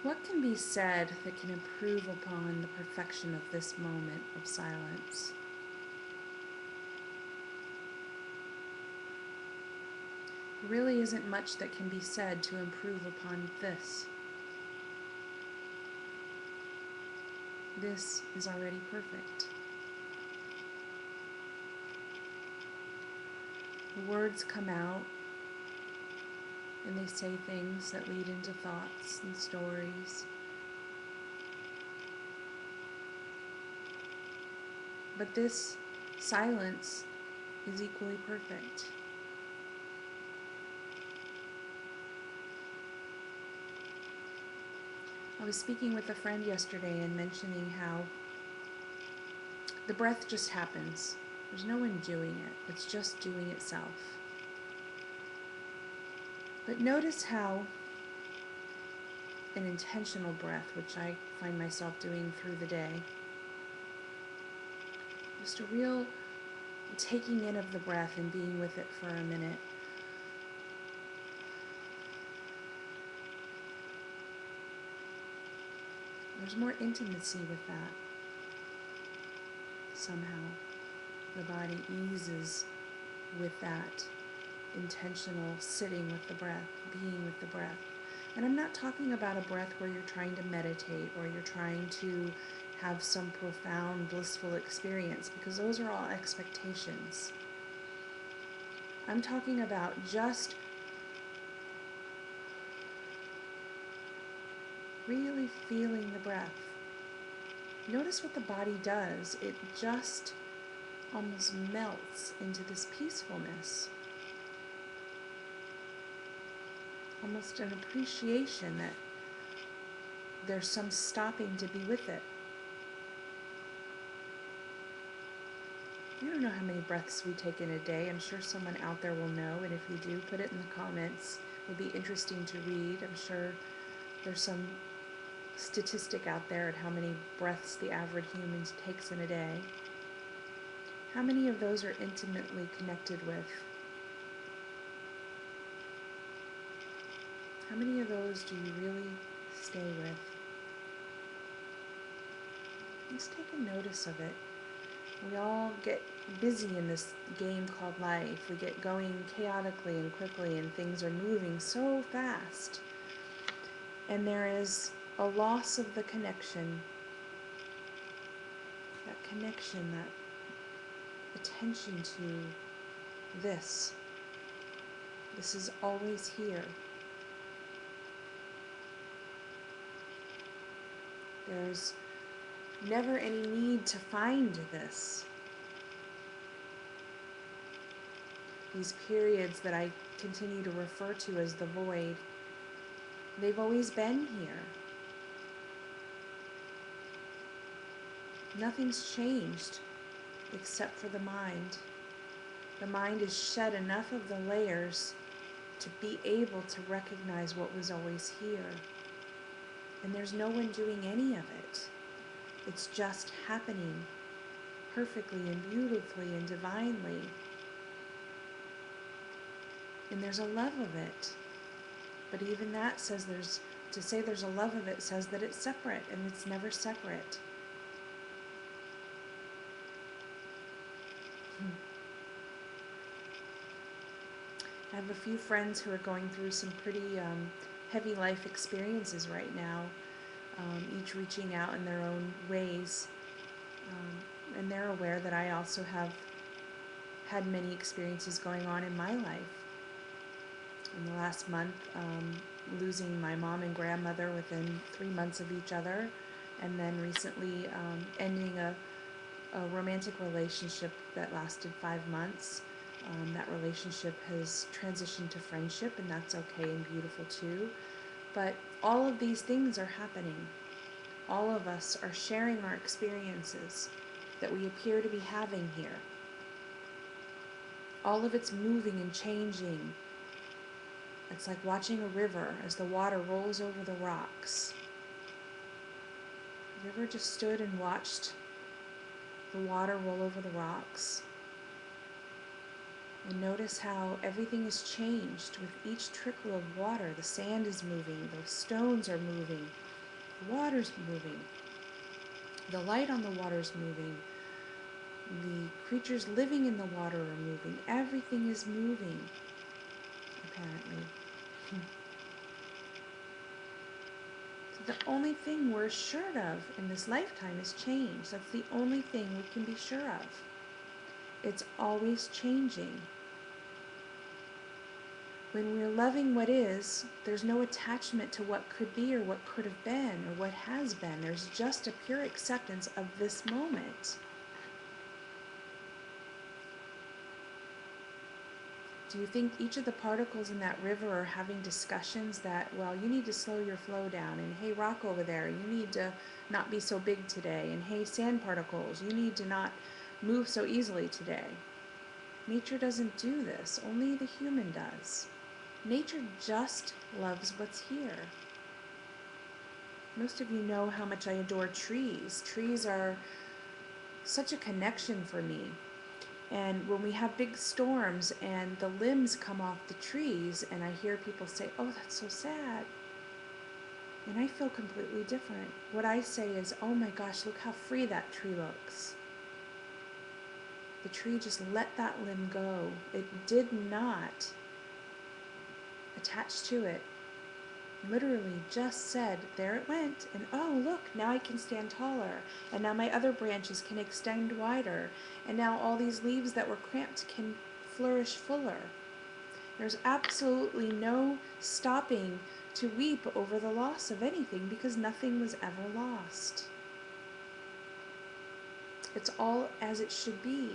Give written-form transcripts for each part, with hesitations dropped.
What can be said that can improve upon the perfection of this moment of silence? There really isn't much that can be said to improve upon this. This is already perfect. The words come out and they say things that lead into thoughts and stories. But this silence is equally perfect. I was speaking with a friend yesterday and mentioning how the breath just happens. There's no one doing it. It's just doing itself. But notice how an intentional breath, which I find myself doing through the day, just a real taking in of the breath and being with it for a minute. There's more intimacy with that. Somehow, the body eases with that intentional sitting with the breath, being with the breath. And I'm not talking about a breath where you're trying to meditate or you're trying to have some profound, blissful experience, because those are all expectations. I'm talking about just really feeling the breath. Notice what the body does. It just almost melts into this peacefulness. Almost an appreciation that there's some stopping to be with it. I don't know how many breaths we take in a day. I'm sure someone out there will know, and if you do, put it in the comments. It would be interesting to read. I'm sure there's some statistic out there at how many breaths the average human takes in a day. How many of those are intimately connected with? How many of those do you really stay with? Just take a notice of it. We all get busy in this game called life. We get going chaotically and quickly, and things are moving so fast. And there is a loss of the connection. That connection, that attention to this. This is always here. There's never any need to find this. These periods that I continue to refer to as the void, they've always been here. Nothing's changed except for the mind. The mind has shed enough of the layers to be able to recognize what was always here. And there's no one doing any of it. It's just happening perfectly and beautifully and divinely. And there's a love of it. But even that says to say there's a love of it says that it's separate, and it's never separate. I have a few friends who are going through some pretty heavy life experiences right now, each reaching out in their own ways. And they're aware that I also have had many experiences going on in my life. In the last month, losing my mom and grandmother within 3 months of each other, and then recently ending a romantic relationship that lasted 5 months. That relationship has transitioned to friendship, and that's okay and beautiful too. But all of these things are happening. All of us are sharing our experiences that we appear to be having here. All of it's moving and changing. It's like watching a river as the water rolls over the rocks. Have you ever just stood and watched the water roll over the rocks? And notice how everything is changed with each trickle of water. The sand is moving, the stones are moving. The water's moving. The light on the water's moving. The creatures living in the water are moving. Everything is moving, apparently. So the only thing we're sure of in this lifetime is change. That's the only thing we can be sure of. It's always changing. When we're loving what is, there's no attachment to what could be or what could have been or what has been. There's just a pure acceptance of this moment. Do you think each of the particles in that river are having discussions that, well, you need to slow your flow down, and hey, rock over there, you need to not be so big today, and hey, sand particles, you need to not move so easily today? Nature doesn't do this. Only the human does. Nature just loves what's here. Most of you know how much I adore trees. Trees are such a connection for me. And when we have big storms and the limbs come off the trees and I hear people say, oh, that's so sad. And I feel completely different. What I say is, oh my gosh, look how free that tree looks. The tree just let that limb go. It did not attach to it. Literally just said, there it went, and oh look, now I can stand taller, and now my other branches can extend wider, and now all these leaves that were cramped can flourish fuller. There's absolutely no stopping to weep over the loss of anything because nothing was ever lost. It's all as it should be.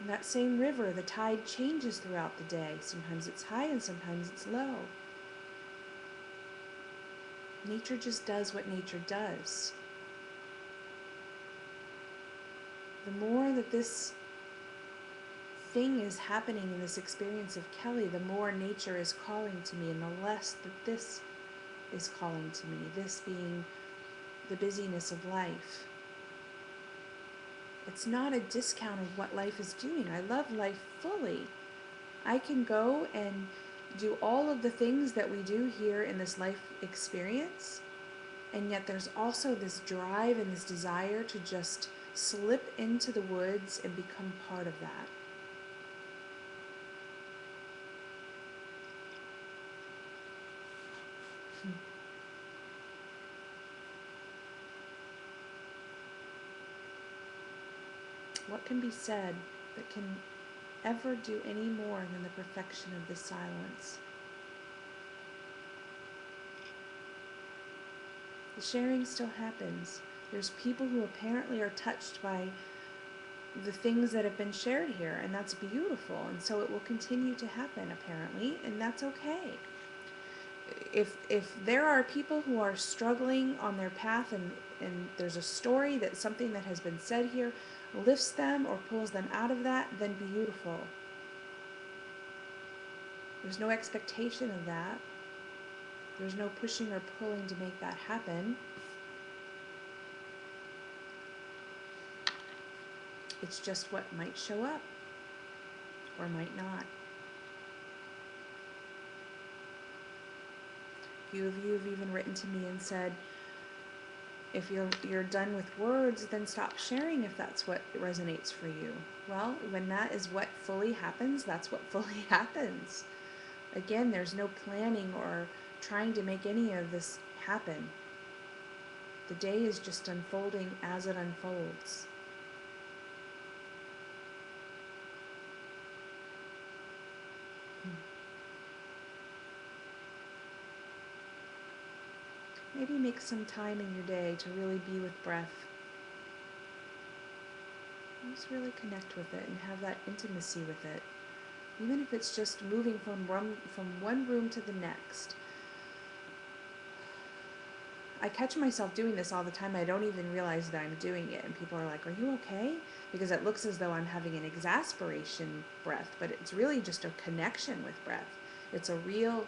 In that same river, the tide changes throughout the day. Sometimes it's high and sometimes it's low. Nature just does what nature does. The more that this thing is happening in this experience of Kelly, the more nature is calling to me, and the less that this is calling to me, this being the busyness of life. It's not a discount of what life is doing. I love life fully. I can go and do all of the things that we do here in this life experience, and yet there's also this drive and this desire to just slip into the woods and become part of that. What can be said that can ever do any more than the perfection of this silence? The sharing still happens. There's people who apparently are touched by the things that have been shared here, and that's beautiful, and so it will continue to happen apparently, and that's okay. If there are people who are struggling on their path and there's a story that something that has been said here lifts them or pulls them out of that, then beautiful. There's no expectation of that. There's no pushing or pulling to make that happen. It's just what might show up or might not. A few of you have even written to me and said, if you're done with words, then stop sharing if that's what resonates for you. Well, when that is what fully happens, that's what fully happens. Again, there's no planning or trying to make any of this happen. The day is just unfolding as it unfolds. Maybe make some time in your day to really be with breath. Just really connect with it and have that intimacy with it. Even if it's just moving from one room to the next. I catch myself doing this all the time. I don't even realize that I'm doing it. And people are like, are you okay? Because it looks as though I'm having an exasperation breath, but it's really just a connection with breath. It's a real...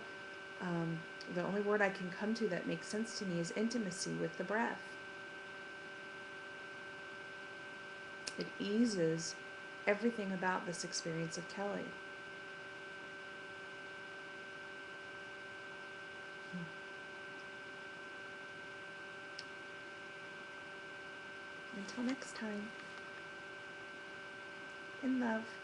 the only word I can come to that makes sense to me is intimacy with the breath. It eases everything about this experience of Kelly. Until next time, in love.